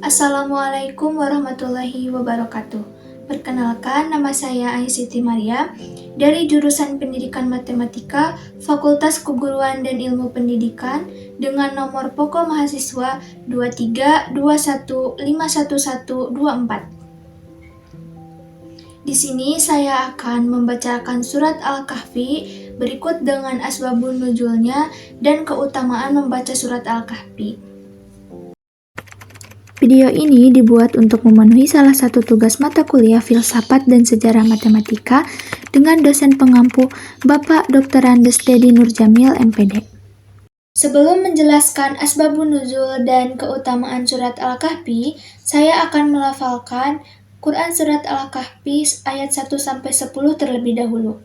Assalamualaikum warahmatullahi wabarakatuh. Perkenalkan, nama saya Aisyiti Maria dari jurusan Pendidikan Matematika, Fakultas Keguruan dan Ilmu Pendidikan dengan nomor pokok mahasiswa 2321511124. Di sini saya akan membacakan surat Al-Kahfi berikut dengan asbabun nuzulnya dan keutamaan membaca surat Al-Kahfi. Video ini dibuat untuk memenuhi salah satu tugas mata kuliah Filsafat dan Sejarah Matematika dengan dosen pengampu Bapak Dr. Andes Dedi Nurjamil, MPD. Sebelum menjelaskan asbabun nuzul dan keutamaan surat Al-Kahfi, saya akan melafalkan Quran surat Al-Kahfi ayat 1-10 terlebih dahulu.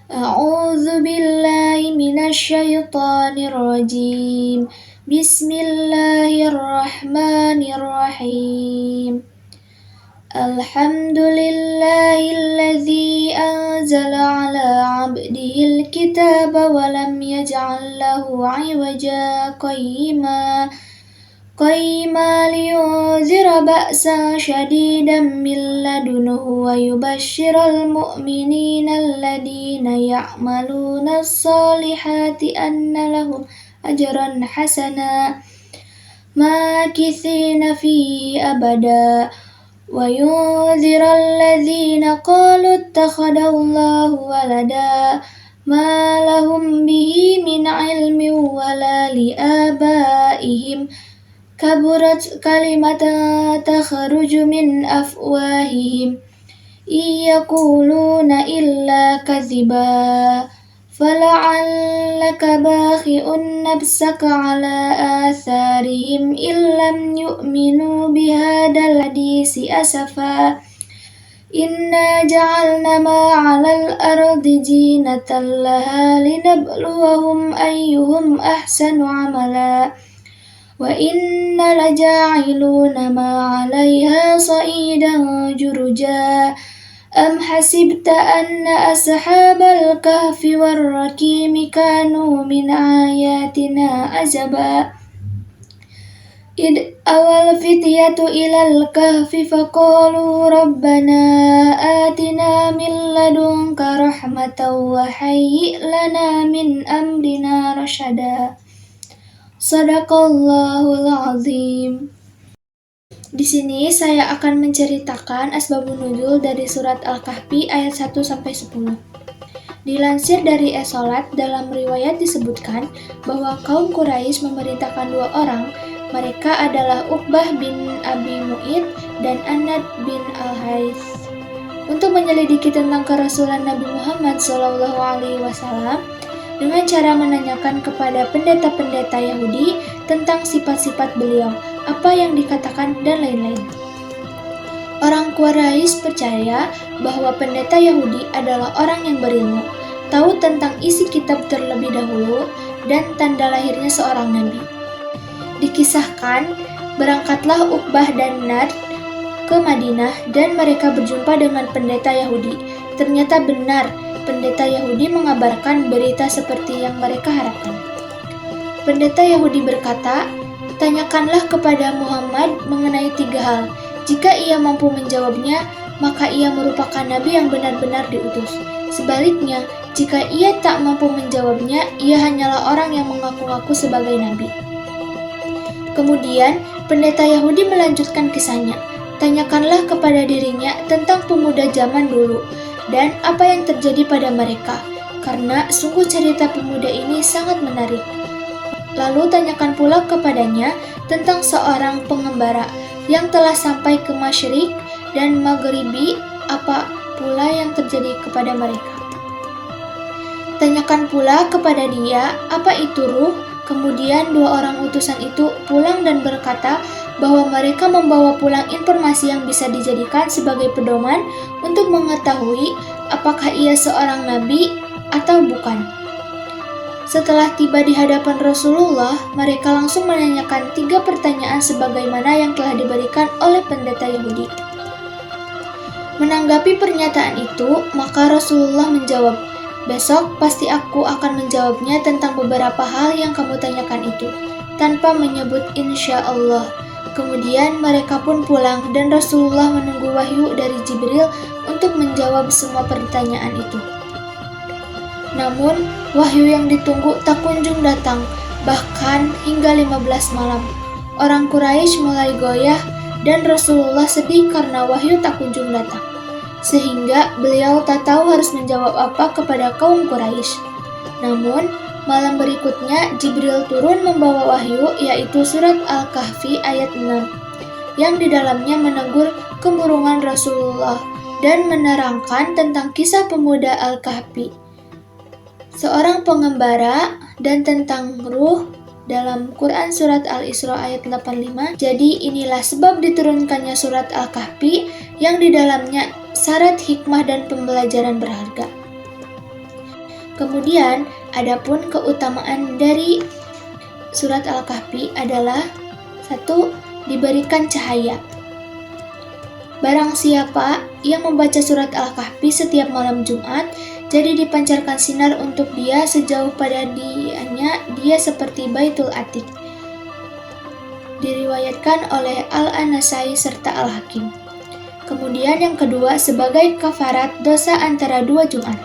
A'udzu billahi minasyaitonir rajim. Bismillahirrahmanirrahim. Alhamdulillahilladzi anzala ala 'abdihil kitaba wa lam yaj'al lahu 'iwaja qayyima liyunzira ba'san shadidan min ladunhu wa yubashshiral mu'minina alladhina ya'maluna as-solihati anna lahum ajran hasana makithina fihi abada wa yunzira alladhina qalu ittakhadallahu walada ma lahum bihi min ilmin wala li abaihim kaburat kalimatan takhruju min afwahihim yaquluna illa kadhiba fala'allaka bakhi'un nafsaka ala atharihim illam yu'minu bihadal hadisi asafa inna ja'alna ma 'alal ardi zinatan laha linabluwahum ayyuhum ahsanu 'amala wa inna laja'iluna ma 'alaiha sa'idan juruja am hasibta anna ashabal kahfi warraqimi kanu min ayatina ajaba id awal fityatu ilal kahfi faqalu rabbana atina min ladunka rahmatan wa hayyi' lana min amrina rasyada. Shadaqallahul azim. Di sini saya akan menceritakan asbabun nuzul dari surat Al-Kahfi ayat 1-10. Dilansir dari As-Salat, dalam riwayat disebutkan bahwa kaum Quraisy memerintahkan dua orang. Mereka adalah Uqbah bin Abi Mu'id dan Anad bin Al-Harits untuk menyelidiki tentang kerasulan Nabi Muhammad SAW dengan cara menanyakan kepada pendeta-pendeta Yahudi tentang sifat-sifat beliau, apa yang dikatakan, dan lain-lain. Orang Quraisy percaya bahwa pendeta Yahudi adalah orang yang berilmu, tahu tentang isi kitab terlebih dahulu, dan tanda lahirnya seorang nabi. Dikisahkan, berangkatlah Uqbah dan Nad ke Madinah dan mereka berjumpa dengan pendeta Yahudi. Ternyata benar, pendeta Yahudi mengabarkan berita seperti yang mereka harapkan. Pendeta Yahudi berkata, tanyakanlah kepada Muhammad mengenai 3 hal. Jika ia mampu menjawabnya, maka ia merupakan nabi yang benar-benar diutus. Sebaliknya, jika ia tak mampu menjawabnya, ia hanyalah orang yang mengaku-ngaku sebagai nabi. Kemudian, pendeta Yahudi melanjutkan kisahnya. Tanyakanlah kepada dirinya tentang pemuda zaman dulu dan apa yang terjadi pada mereka, karena sungguh cerita pemuda ini sangat menarik. Lalu tanyakan pula kepadanya tentang seorang pengembara yang telah sampai ke Masyriq dan Maghribi, apa pula yang terjadi kepada mereka. Tanyakan pula kepada dia apa itu ruh. Kemudian 2 orang utusan itu pulang dan berkata bahwa mereka membawa pulang informasi yang bisa dijadikan sebagai pedoman untuk mengetahui apakah ia seorang nabi atau bukan. Setelah tiba di hadapan Rasulullah, mereka langsung menanyakan 3 pertanyaan sebagaimana yang telah diberikan oleh pendeta Yahudi. Menanggapi pernyataan itu, maka Rasulullah menjawab, besok pasti aku akan menjawabnya tentang beberapa hal yang kamu tanyakan itu, tanpa menyebut insya Allah. Kemudian mereka pun pulang dan Rasulullah menunggu wahyu dari Jibril untuk menjawab semua pertanyaan itu. Namun, wahyu yang ditunggu tak kunjung datang, bahkan hingga 15 malam. Orang Quraisy mulai goyah dan Rasulullah sedih karena wahyu tak kunjung datang. Sehingga beliau tak tahu harus menjawab apa kepada kaum Quraisy. Namun, malam berikutnya Jibril turun membawa wahyu yaitu surat Al-Kahfi ayat 6 yang di dalamnya menegur kemurungan Rasulullah dan menerangkan tentang kisah pemuda Al-Kahfi, seorang pengembara, dan tentang ruh dalam Quran surat Al-Isra ayat 85. Jadi inilah sebab diturunkannya surat Al-Kahfi yang di dalamnya syarat hikmah dan pembelajaran berharga. Kemudian, adapun keutamaan dari surat Al-Kahfi adalah 1. Diberikan cahaya. Barang siapa yang membaca surat Al-Kahfi setiap malam Jumat, jadi dipancarkan sinar untuk dia sejauh pada dia seperti Baitul Atiq. Diriwayatkan oleh Al-Anasai serta Al-Hakim. Kemudian yang kedua, sebagai kafarat dosa antara 2 Jumat.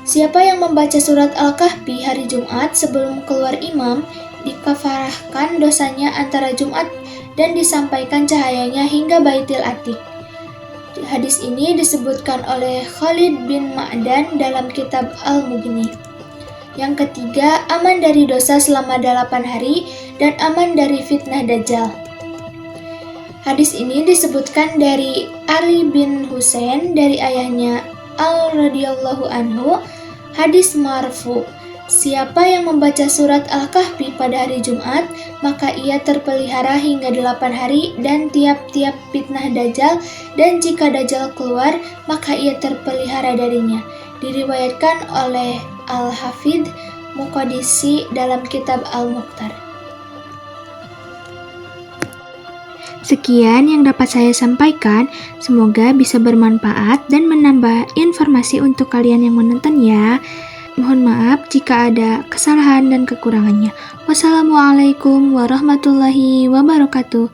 Siapa yang membaca surat Al-Kahfi hari Jumat sebelum keluar imam, dikafarahkan dosanya antara Jumat dan disampaikan cahayanya hingga Baitul Atiq. Hadis ini disebutkan oleh Khalid bin Ma'dan dalam kitab Al-Mughni. Yang ketiga, aman dari dosa selama 8 hari dan aman dari fitnah Dajjal. Hadis ini disebutkan dari Ali bin Husain dari ayahnya Al radhiyallahu anhu, hadis marfu. Siapa yang membaca surat Al-Kahfi pada hari Jumat, maka ia terpelihara hingga 8 hari dan tiap-tiap fitnah Dajjal, dan jika Dajjal keluar, maka ia terpelihara darinya. Diriwayatkan oleh Al-Hafidh Muqaddisi dalam kitab Al-Mukhtar. Sekian yang dapat saya sampaikan, semoga bisa bermanfaat dan menambah informasi untuk kalian yang menonton ya. Mohon maaf jika ada kesalahan dan kekurangannya. Wassalamualaikum warahmatullahi wabarakatuh.